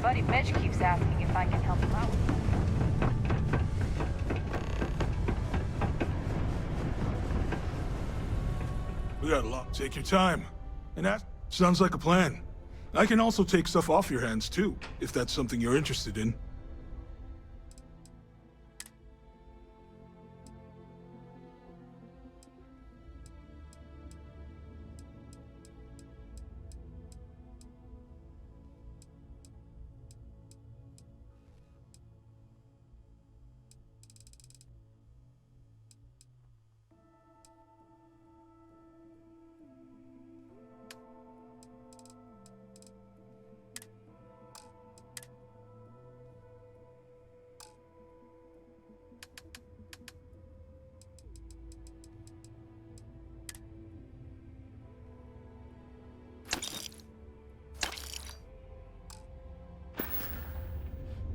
buddy Mitch keeps asking if I can help him out. We got a lot. Take your time. And that sounds like a plan. I can also take stuff off your hands too, if that's something you're interested in.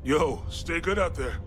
Yo, stay good out there.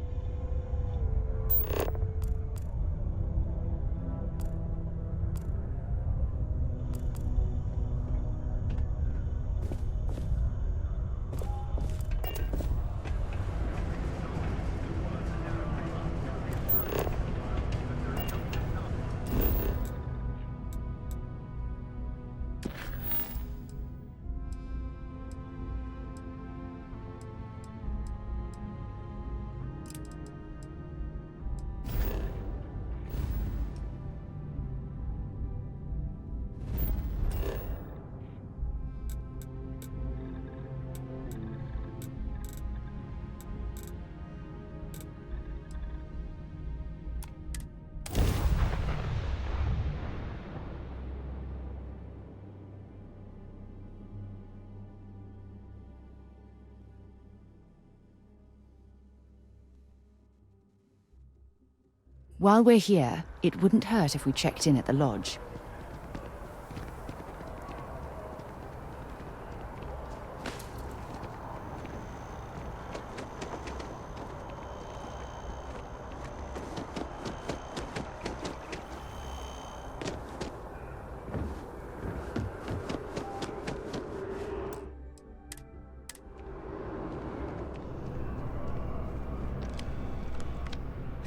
While we're here, it wouldn't hurt if we checked in at the lodge.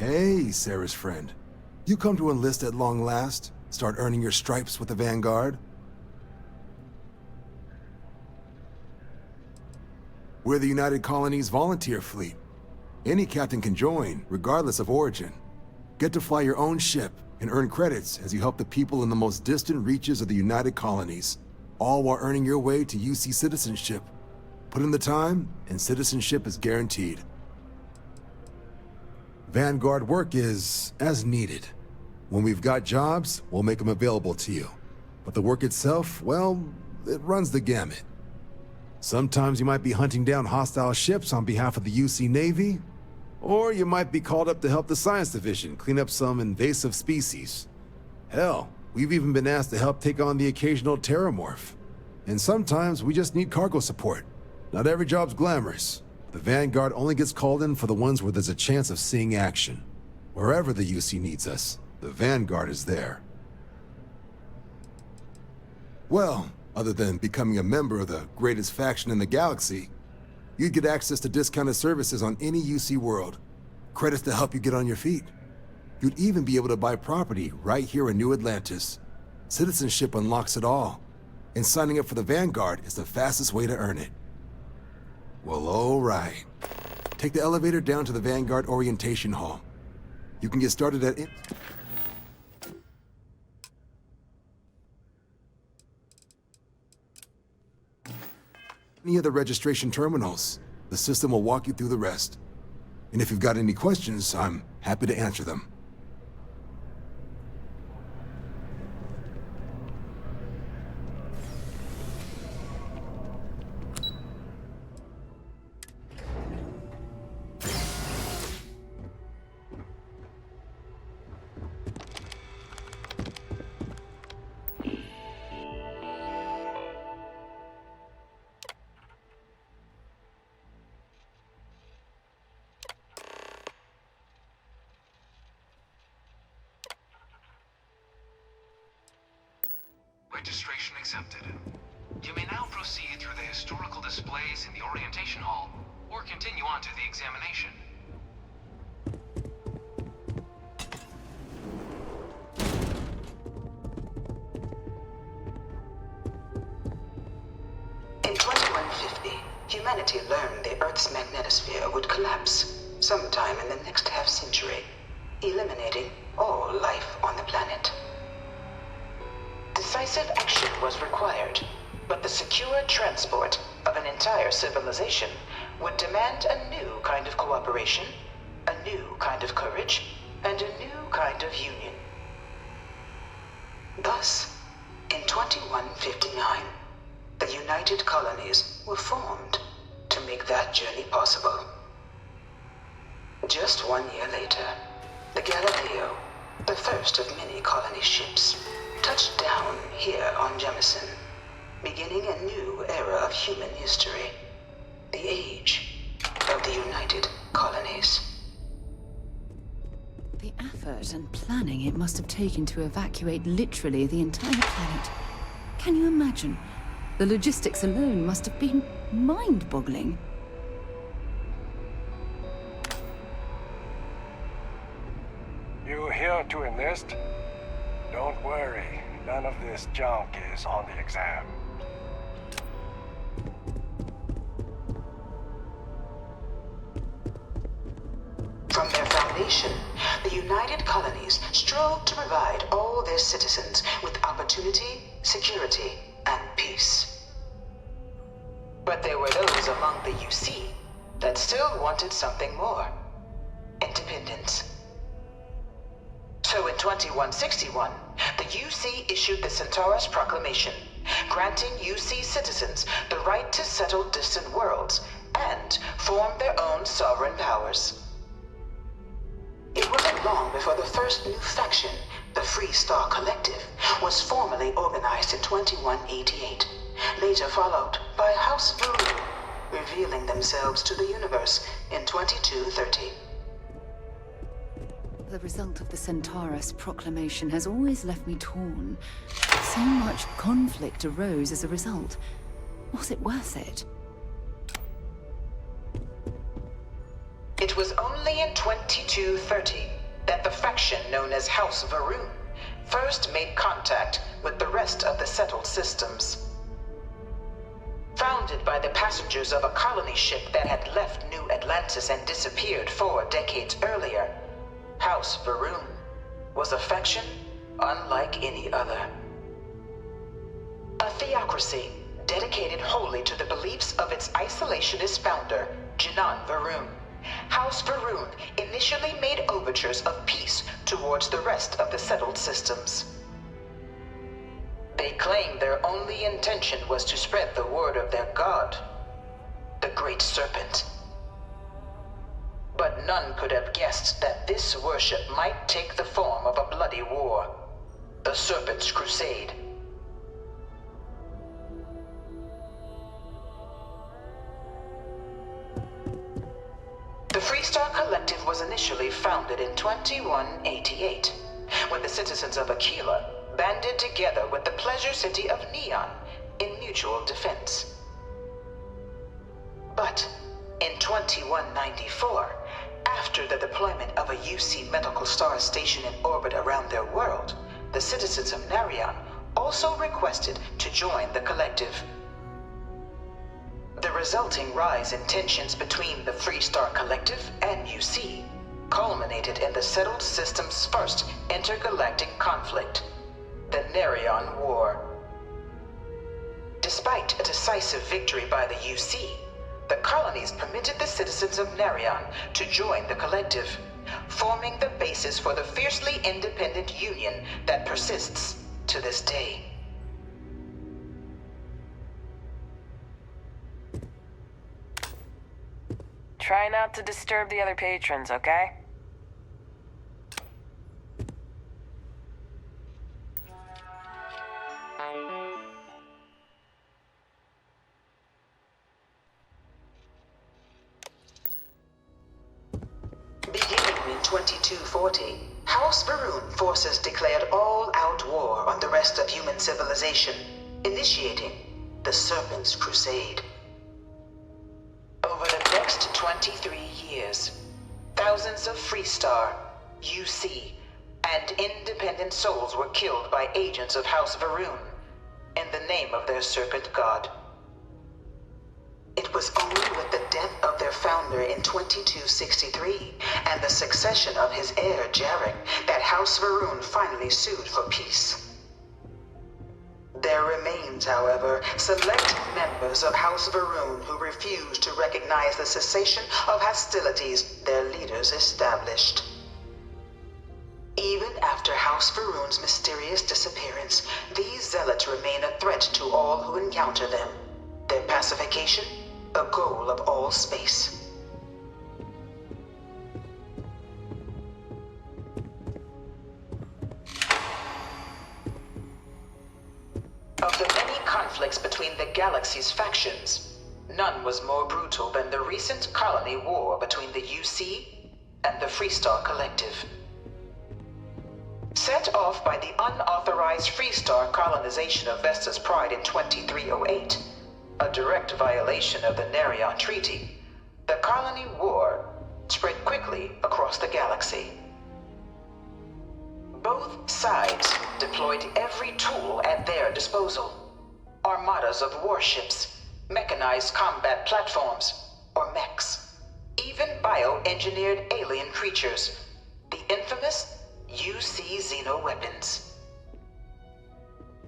Hey, Sarah's friend. You come to enlist at long last? Start earning your stripes with the Vanguard? We're the United Colonies Volunteer Fleet. Any captain can join, regardless of origin. Get to fly your own ship and earn credits as you help the people in the most distant reaches of the United Colonies, all while earning your way to UC citizenship. Put in the time, and citizenship is guaranteed. Vanguard work is as needed. When we've got jobs, we'll make them available to you. But the work itself, well, it runs the gamut. Sometimes you might be hunting down hostile ships on behalf of the UC Navy, or you might be called up to help the Science Division clean up some invasive species. Hell, we've even been asked to help take on the occasional terramorph. And sometimes we just need cargo support. Not every job's glamorous. The Vanguard only gets called in for the ones where there's a chance of seeing action. Wherever the UC needs us, the Vanguard is there. Well, other than becoming a member of the greatest faction in the galaxy, you'd get access to discounted services on any UC world, credits to help you get on your feet. You'd even be able to buy property right here in New Atlantis. Citizenship unlocks it all, and signing up for the Vanguard is the fastest way to earn it. Well, all right. Take the elevator down to the Vanguard Orientation Hall. You can get started at any of the registration terminals. The system will walk you through the rest. And if you've got any questions, I'm happy to answer them. Registration accepted. You may now proceed through the historical displays in the orientation hall, or continue on to the examination. In 2150, humanity learned the Earth's magnetosphere would collapse sometime in the next half-century, eliminating all life on the planet. Decisive action was required, but the secure transport of an entire civilization would demand a new kind of cooperation, a new kind of courage, and a new kind of union. Thus, in 2159, the United Colonies were formed to make that journey possible. Just 1 year later, the Galileo, the first of many colony ships, touched down here on Jemison, beginning a new era of human history, the age of the United Colonies. The effort and planning it must have taken to evacuate literally the entire planet. Can you imagine? The logistics alone must have been mind-boggling. You here to enlist? Don't worry, none of this junk is on the exam. From their foundation, the United Colonies strove to provide all their citizens with opportunity, security, and peace. But there were those among the UC that still wanted something more: independence. So in 2161, the UC issued the Centaurus Proclamation, granting UC citizens the right to settle distant worlds and form their own sovereign powers. It wasn't long before the first new faction, the Free Star Collective, was formally organized in 2188, later followed by House Voodoo, revealing themselves to the universe in 2230. The result of the Centaurus Proclamation has always left me torn. So much conflict arose as a result. Was it worth it? It was only in 2230 that the faction known as House Varun first made contact with the rest of the settled systems. Founded by the passengers of a colony ship that had left New Atlantis and disappeared 4 decades earlier, House Varun was a faction unlike any other. A theocracy dedicated wholly to the beliefs of its isolationist founder, Jinan Varun. House Varun initially made overtures of peace towards the rest of the settled systems. They claimed their only intention was to spread the word of their god, the Great Serpent. But none could have guessed that this worship might take the form of a bloody war, the Serpent's Crusade. The Freestar Collective was initially founded in 2188, when the citizens of Aquila banded together with the pleasure city of Neon in mutual defense. But in 2194, after the deployment of a UC medical star station in orbit around their world, the citizens of Narion also requested to join the collective. The resulting rise in tensions between the Freestar Collective and UC culminated in the settled system's first intergalactic conflict, the Narion War. Despite a decisive victory by the UC, the colonies permitted the citizens of Narion to join the collective, forming the basis for the fiercely independent union that persists to this day. Try not to disturb the other patrons, okay? Beginning in 2240, House Varun forces declared all-out war on the rest of human civilization, initiating the Serpent's Crusade. Over the next 23 years, thousands of Freestar, UC, and independent souls were killed by agents of House Va'ruun in the name of their serpent god. It was only with the death of their founder in 2263 and the succession of his heir, Jarek, that House Va'ruun finally sued for peace. There remains, however, select members of House Va'ruun who refuse to recognize the cessation of hostilities their leaders established. Even after House Va'ruun's mysterious disappearance, these zealots remain a threat to all who encounter them. Their pacification, a goal of all space. Of the many conflicts between the galaxy's factions, none was more brutal than the recent colony war between the UC and the Freestar Collective. Set off by the unauthorized Freestar colonization of Vesta's Pride in 2308, a direct violation of the Nerion Treaty, the colony war spread quickly across the galaxy. Both sides deployed every tool at their disposal. Armadas of warships, mechanized combat platforms, or mechs, even bioengineered alien creatures, the infamous UC xeno-weapons.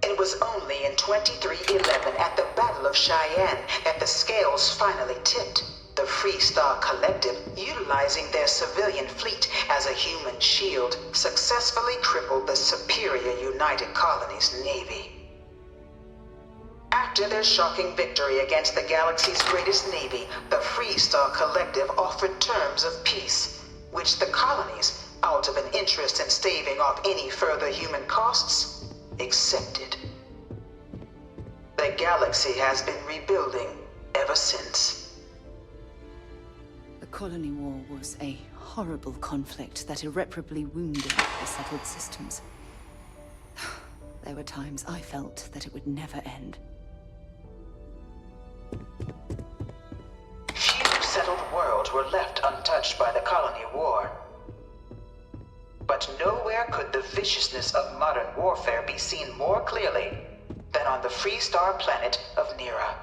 It was only in 2311 at the Battle of Cheyenne that the scales finally tipped, the Freestar Collective, utilizing their civilian fleet as a human shield, successfully crippled the superior United Colonies Navy. After their shocking victory against the galaxy's greatest navy, the Freestar Collective offered terms of peace, which the colonies, out of an interest in staving off any further human costs, accepted. The galaxy has been rebuilding ever since. The colony war was a horrible conflict that irreparably wounded the settled systems. There were times I felt that it would never end. Few settled worlds were left untouched by the colony war. But nowhere could the viciousness of modern warfare be seen more clearly than on the Freestar planet of Nera.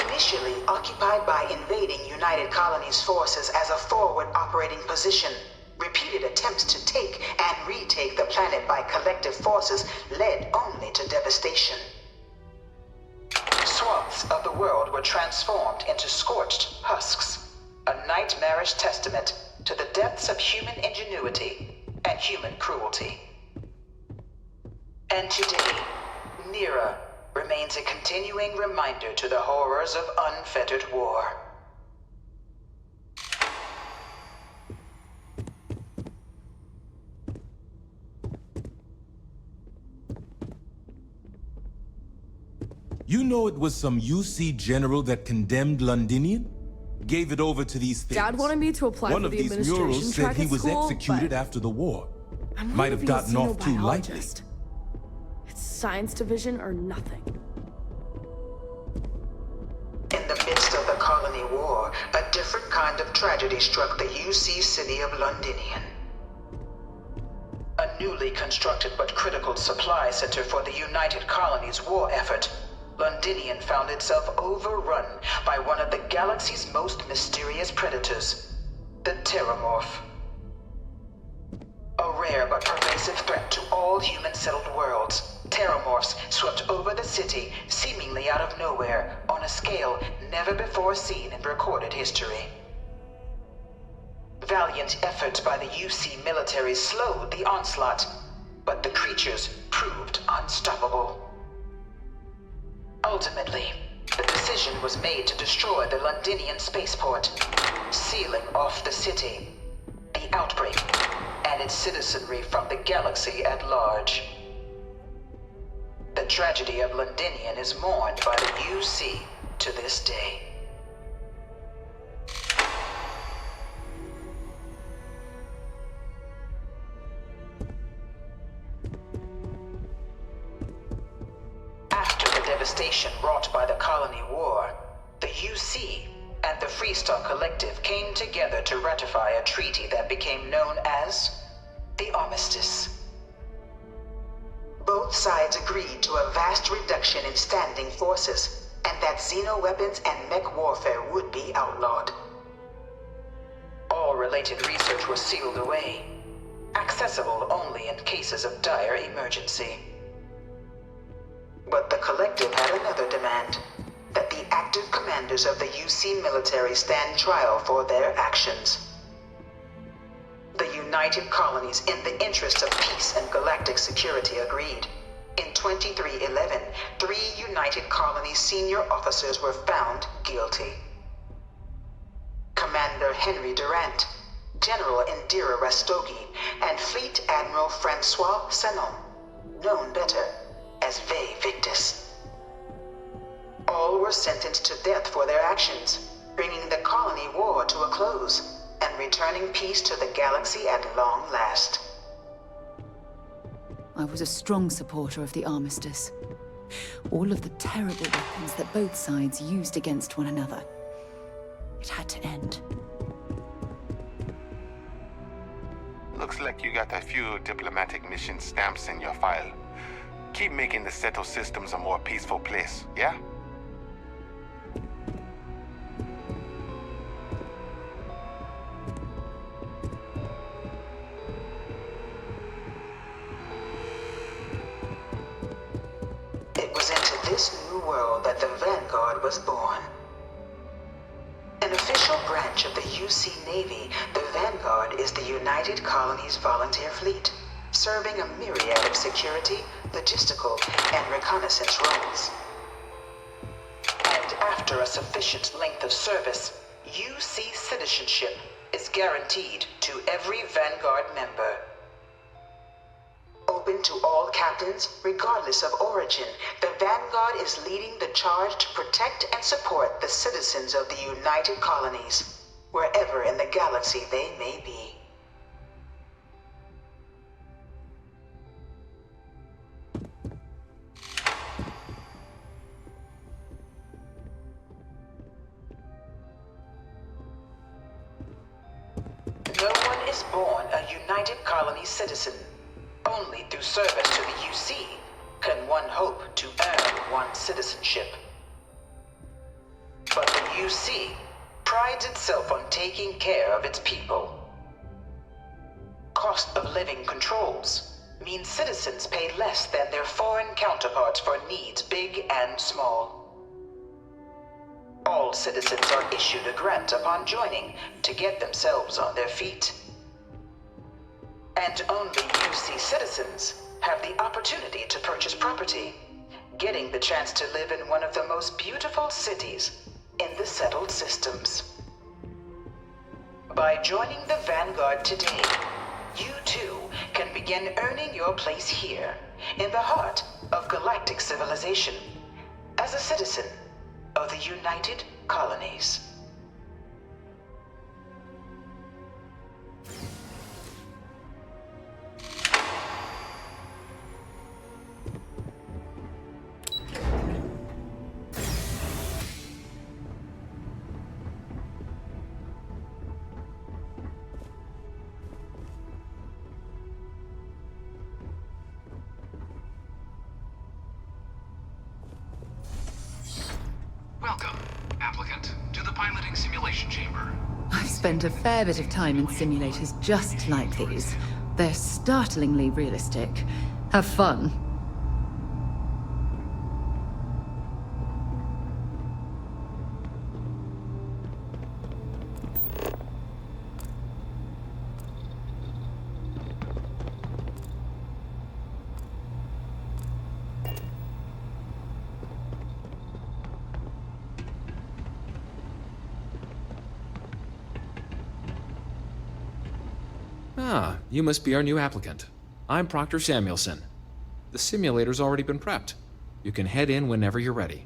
Initially occupied by invading United Colonies forces as a forward operating position, repeated attempts to take and retake the planet by collective forces led only to devastation. Swaths of the world were transformed into scorched husks, a nightmarish testament to the depths of human ingenuity and human cruelty. And today, Nera remains a continuing reminder to the horrors of unfettered war. You know it was some UC general that condemned Londinian? Gave it over to these things. Dad wanted me to apply One for of the these administration murals said track he at was school, executed but after the war. I'm not Might have even a gotten off too lightly. xenobiologist. It's science division or nothing. In the midst of the colony war, a different kind of tragedy struck the UC city of Londinian. A newly constructed but critical supply center for the United Colonies' war effort, Londinian found itself overrun by one of the galaxy's most mysterious predators, the Terramorph. A rare but pervasive threat to all human-settled worlds, Terramorphs swept over the city, seemingly out of nowhere, on a scale never before seen in recorded history. Valiant efforts by the UC military slowed the onslaught, but the creatures proved unstoppable. Ultimately, the decision was made to destroy the Londinian spaceport, sealing off the city, the outbreak, and its citizenry from the galaxy at large. The tragedy of Londinian is mourned by the UC to this day. devastation wrought by the Colony War, the UC and the Freestar Collective came together to ratify a treaty that became known as the Armistice. Both sides agreed to a vast reduction in standing forces, and that xeno-weapons and mech warfare would be outlawed. All related research was sealed away, accessible only in cases of dire emergency. But the Collective had another demand, that the active commanders of the UC military stand trial for their actions. The United Colonies, in the interest of peace and galactic security, agreed. In 2311, 3 United Colonies senior officers were found guilty. Commander Henry Durant, General Indira Rastogi, and Fleet Admiral Francois Sanon, known better as Ve Victus. All were sentenced to death for their actions, bringing the colony war to a close and returning peace to the galaxy at long last. I was a strong supporter of the Armistice. All of the terrible weapons that both sides used against one another. It had to end. Looks like you got a few diplomatic mission stamps in your file. Keep making the Seto systems a more peaceful place, yeah? It was into this new world that the Vanguard was born. An official branch of the UC Navy, the Vanguard is the United Colonies Volunteer Fleet, serving a myriad of security, logistical, and reconnaissance roles. And after a sufficient length of service, UC citizenship is guaranteed to every Vanguard member. Open to all captains, regardless of origin, the Vanguard is leading the charge to protect and support the citizens of the United Colonies, wherever in the galaxy they may be. No one is born a United Colony citizen. Only through service to the UC can one hope to earn one's citizenship. But the UC prides itself on taking care of its people. Cost of living controls mean citizens pay less than their foreign counterparts for needs big and small. All citizens are issued a grant upon joining to get themselves on their feet. And only UC citizens have the opportunity to purchase property, getting the chance to live in one of the most beautiful cities in the settled systems. By joining the Vanguard today, you too can begin earning your place here, in the heart of galactic civilization, as a citizen of the United Colonies. Welcome, applicant, to the piloting simulation chamber. I've spent a fair bit of time in simulators just like these. They're startlingly realistic. Have fun. Ah, you must be our new applicant. I'm Proctor Samuelson. The simulator's already been prepped. You can head in whenever you're ready.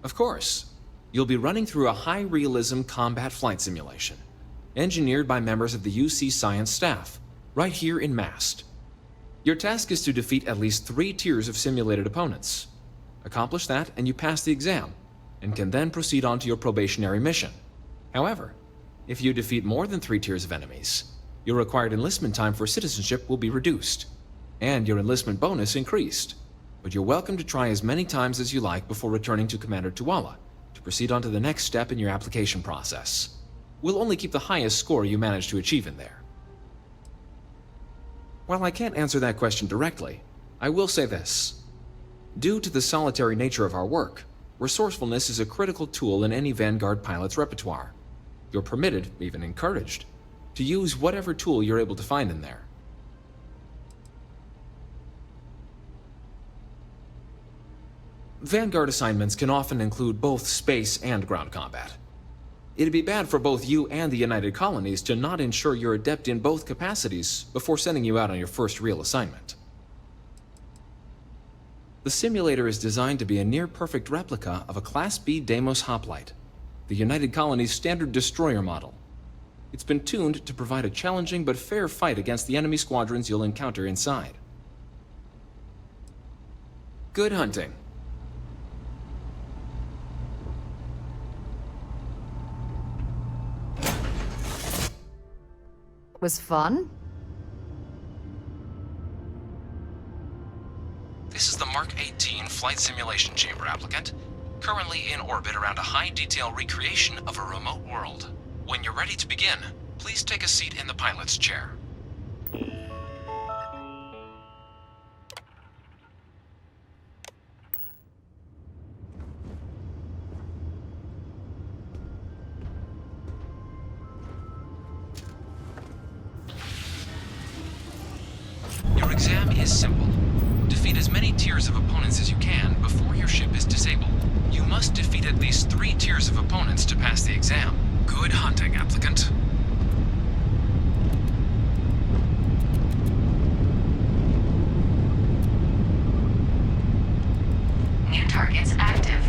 Of course, you'll be running through a high-realism combat flight simulation, engineered by members of the UC science staff, right here in Mast. Your task is to defeat at least 3 tiers of simulated opponents. Accomplish that, and you pass the exam, and can then proceed on to your probationary mission. However, if you defeat more than 3 tiers of enemies, your required enlistment time for citizenship will be reduced, and your enlistment bonus increased. But you're welcome to try as many times as you like before returning to Commander Tuala to proceed on to the next step in your application process. We'll only keep the highest score you manage to achieve in there. While I can't answer that question directly, I will say this. Due to the solitary nature of our work, resourcefulness is a critical tool in any Vanguard pilot's repertoire. You're permitted, even encouraged, to use whatever tool you're able to find in there. Vanguard assignments can often include both space and ground combat. It'd be bad for both you and the United Colonies to not ensure you're adept in both capacities before sending you out on your first real assignment. The simulator is designed to be a near-perfect replica of a Class B Deimos hoplite, the United Colony's standard destroyer model. It's been tuned to provide a challenging but fair fight against the enemy squadrons you'll encounter inside. Good hunting. Was fun? This is the Mark 18 Flight Simulation Chamber applicant, currently in orbit around a high-detail recreation of a remote world. When you're ready to begin, please take a seat in the pilot's chair. Your exam is simple. Defeat as many tiers of opponents as you can before your ship is disabled. You must defeat at least 3 tiers of opponents to pass the exam. Good hunting, applicant. New targets active.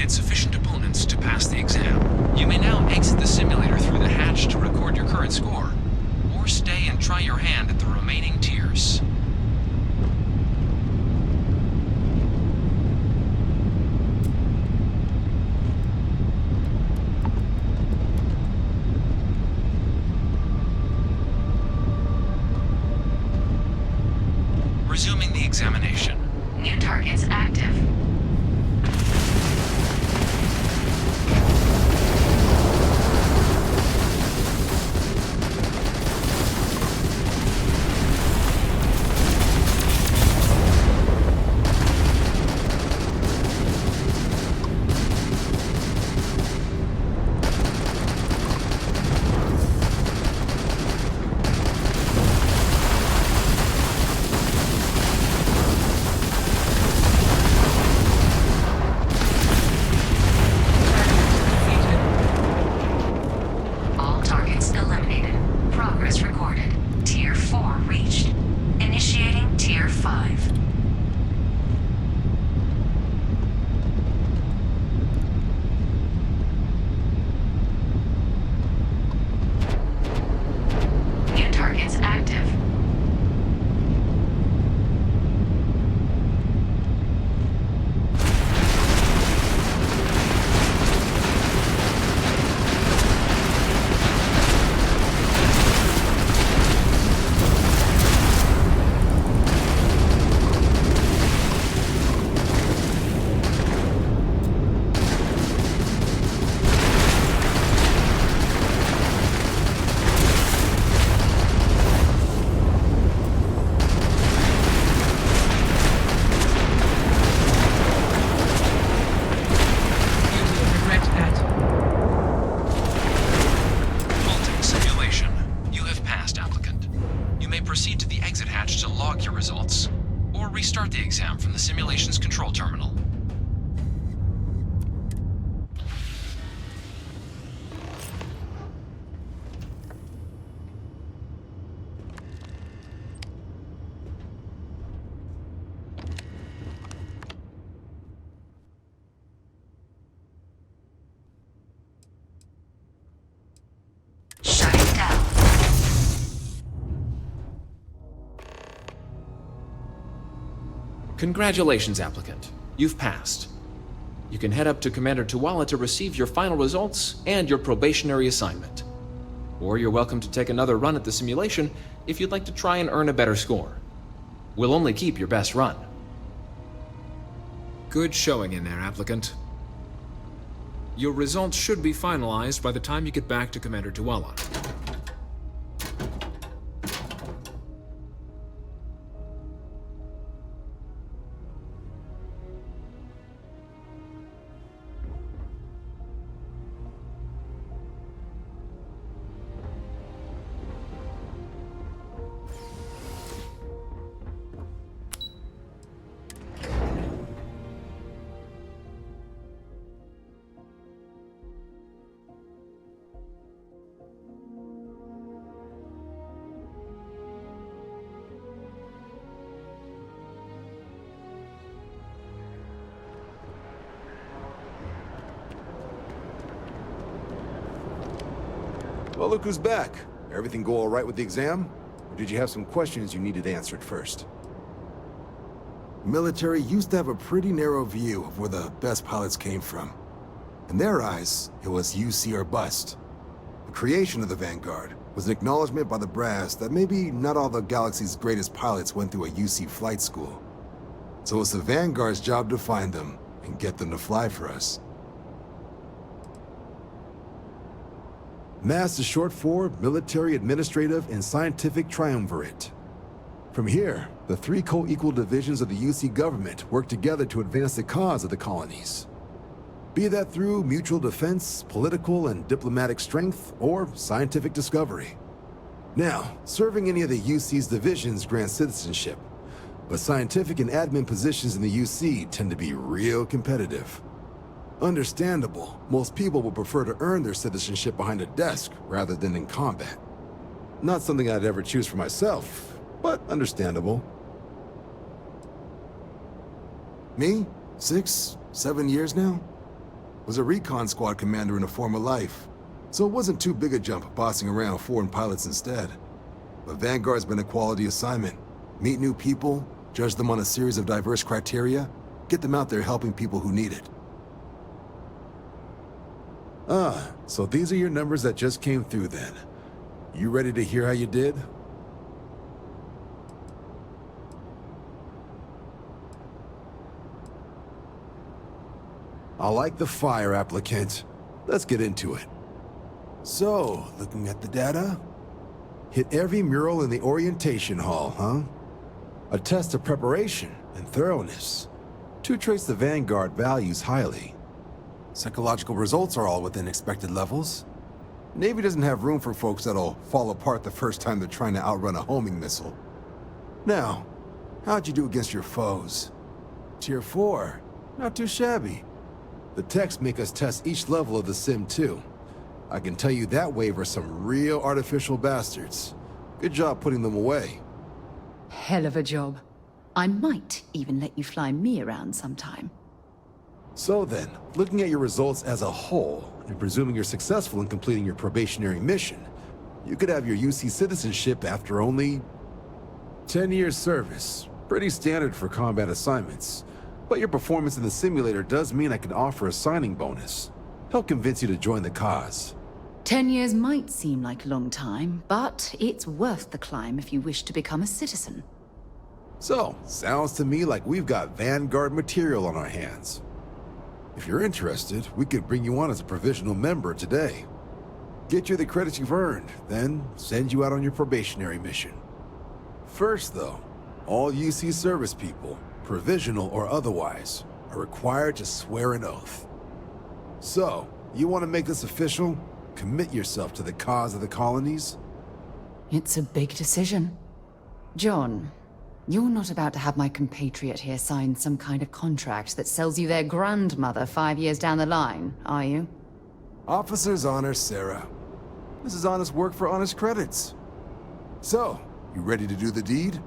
eliminated sufficient opponents to pass the exam. You may now exit the simulator through the hatch to record your current score, or stay and try your hand at the remaining tiers. Resuming the examination. New targets active. All targets eliminated. Progress recorded. Tier 4 reached. Initiating Tier 5. New targets active. Halting simulation. You have passed, applicant. You may proceed to the exit hatch to log your results, or restart the exam from the simulation's control terminal. Shutting down. Congratulations, applicant. You've passed. You can head up to Commander Tuala to receive your final results and your probationary assignment. Or you're welcome to take another run at the simulation if you'd like to try and earn a better score. We'll only keep your best run. Good showing in there, applicant. Your results should be finalized by the time you get back to Commander Tuala. Well, look who's back. Everything go all right with the exam? Or did you have some questions you needed answered first? Military used to have a pretty narrow view of where the best pilots came from. In their eyes, it was UC or bust. The creation of the Vanguard was an acknowledgement by the brass that maybe not all the galaxy's greatest pilots went through a UC flight school. So it's the Vanguard's job to find them and get them to fly for us. MASS is short for Military, Administrative, and Scientific Triumvirate. From here, the three co-equal divisions of the UC government work together to advance the cause of the colonies. Be that through mutual defense, political and diplomatic strength, or scientific discovery. Now, serving any of the UC's divisions grants citizenship, but scientific and admin positions in the UC tend to be real competitive. Understandable, most people would prefer to earn their citizenship behind a desk rather than in combat. Not something I'd ever choose for myself, but understandable. Me? 6, 7 years now? Was a recon squad commander in a former life, so it wasn't too big a jump bossing around foreign pilots instead. But Vanguard's been a quality assignment. Meet new people, judge them on a series of diverse criteria, get them out there helping people who need it. Ah, so these are your numbers that just came through then. You ready to hear how you did? I like the fire, applicant. Let's get into it. So, looking at the data, hit every mural in the orientation hall, huh? A test of preparation and thoroughness. Two traits the Vanguard values highly. Psychological results are all within expected levels. Navy doesn't have room for folks that'll fall apart the first time they're trying to outrun a homing missile. Now, how'd you do against your foes? Tier 4, not too shabby. The techs make us test each level of the sim too. I can tell you that wave are some real artificial bastards. Good job putting them away. Hell of a job. I might even let you fly me around sometime. So then, looking at your results as a whole, and presuming you're successful in completing your probationary mission, you could have your UC citizenship after only 10 years service. Pretty standard for combat assignments. But your performance in the simulator does mean I can offer a signing bonus. Help convince you to join the cause. 10 years might seem like a long time, but it's worth the climb if you wish to become a citizen. So, sounds to me like we've got Vanguard material on our hands. If you're interested, we could bring you on as a provisional member today. Get you the credits you've earned, then send you out on your probationary mission. First though, all UC service people, provisional or otherwise, are required to swear an oath. So, you want to make this official? Commit yourself to the cause of the colonies? It's a big decision. John, you're not about to have my compatriot here sign some kind of contract that sells you their grandmother 5 years down the line, are you? Officer's honor, Sarah. This is honest work for honest credits. So, you ready to do the deed?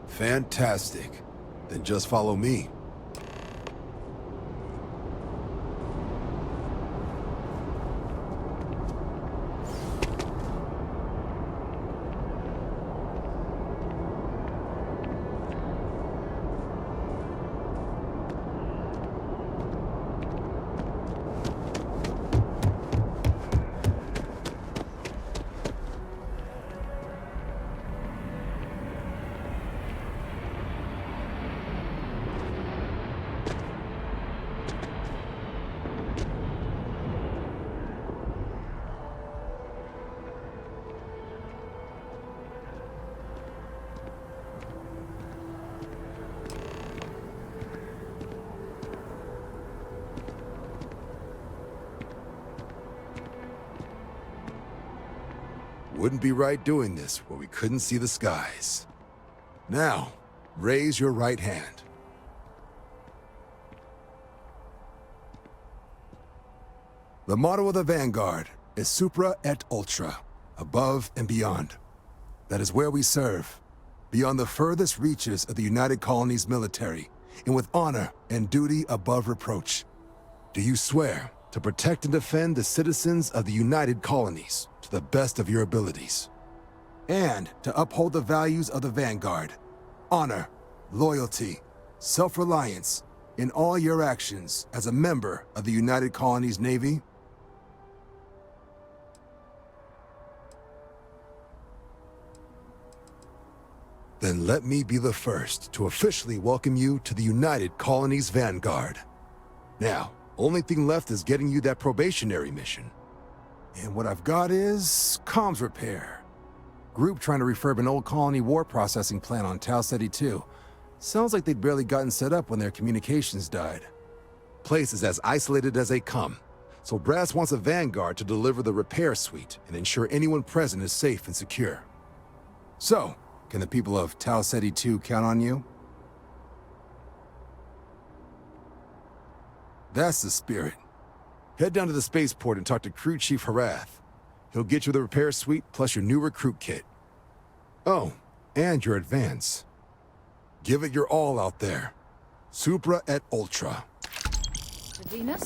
Fantastic. Then just follow me. Wouldn't be right doing this where we couldn't see the skies. Now, raise your right hand. The motto of the Vanguard is Supra et Ultra, above and beyond. That is where we serve, beyond the furthest reaches of the United Colonies military, and with honor and duty above reproach. Do you swear to protect and defend the citizens of the United Colonies to the best of your abilities, and to uphold the values of the Vanguard, honor, loyalty, self-reliance in all your actions as a member of the United Colonies Navy? Then let me be the first to officially welcome you to the United Colonies Vanguard. Now, only thing left is getting you that probationary mission. And what I've got is comms repair. Group trying to refurb an old colony war processing plant on Tau Ceti 2. Sounds like they'd barely gotten set up when their communications died. Place is as isolated as they come, so Brass wants a Vanguard to deliver the repair suite and ensure anyone present is safe and secure. So, can the people of Tau Ceti 2 count on you? That's the spirit. Head down to the spaceport and talk to Crew Chief Harath. He'll get you the repair suite plus your new recruit kit. Oh, and your advance. Give it your all out there. Supra et Ultra. To Venus?